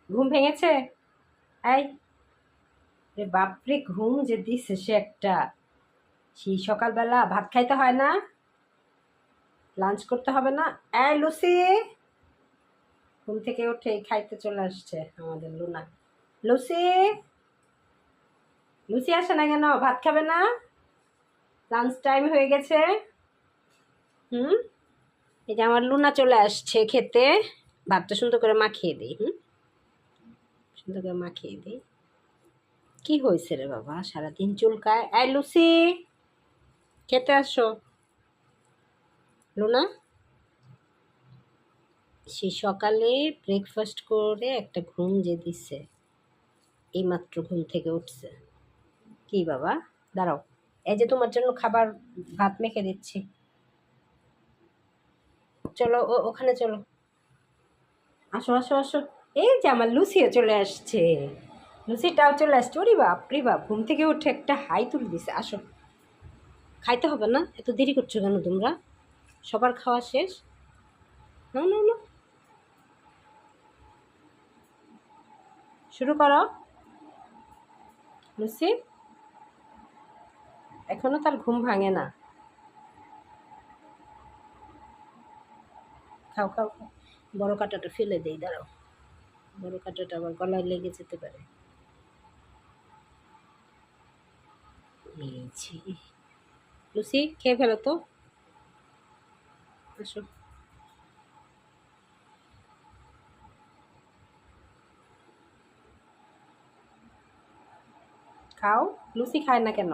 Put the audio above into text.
ঘুম ভেঙেছে? এই রে বাপরে, ঘুম যে দিছে সে একটা! সেই সকালবেলা ভাত খাইতে হয় না? লাঞ্চ করতে হবে না? এই লুসি, ঘুম থেকে উঠে খাইতে চলে আসছে আমাদের লুনা। লুসি, লুচি আসে না কেন? ভাত খাবে না? লাঞ্চ টাইম হয়ে গেছে। হুম, এই যে আমার লুনা চলে আসছে খেতে। ভাতটা সুন্দর করে মাখিয়ে দিই। সুন্দর করে মাখিয়ে দিই। কি হয়েছে রে বাবা, সারাদিন চুলকায়? এই লুসি, খেতে আসো। লুনা, সে সকালে ব্রেকফাস্ট করে একটা ঘুম যে দিছে, এইমাত্র ঘুম থেকে উঠছে। কি বাবা, দাঁড়াও, এই যে তোমার জন্য খাবার, ভাত মেখে দিচ্ছি। চলো, ওখানে চলো। আসো আসো আসো। এই যে আমার লুসিও চলে আসছে। লুচিটাও চলে আসছে। ওরে বাপ রে বাপ, ঘুম থেকে উঠে একটা হাই তুলে দিছে। আসো, খাইতে হবে না? এত দেরি করছো কেন তোমরা? সবার খাওয়া শেষ? না না না, শুরু করো। লুচি এখনো তার ঘুম ভাঙে না। খাও খাও খাও। বড় কাঁটাটা ফেলে দেই, দাঁড়াও। বড় কাঁটাটা আবার গলায় লেগে যেতে পারে। এই যে, লুচি খেয়ে ফেলো তো। আসো, খাও। লুচি খায় না কেন?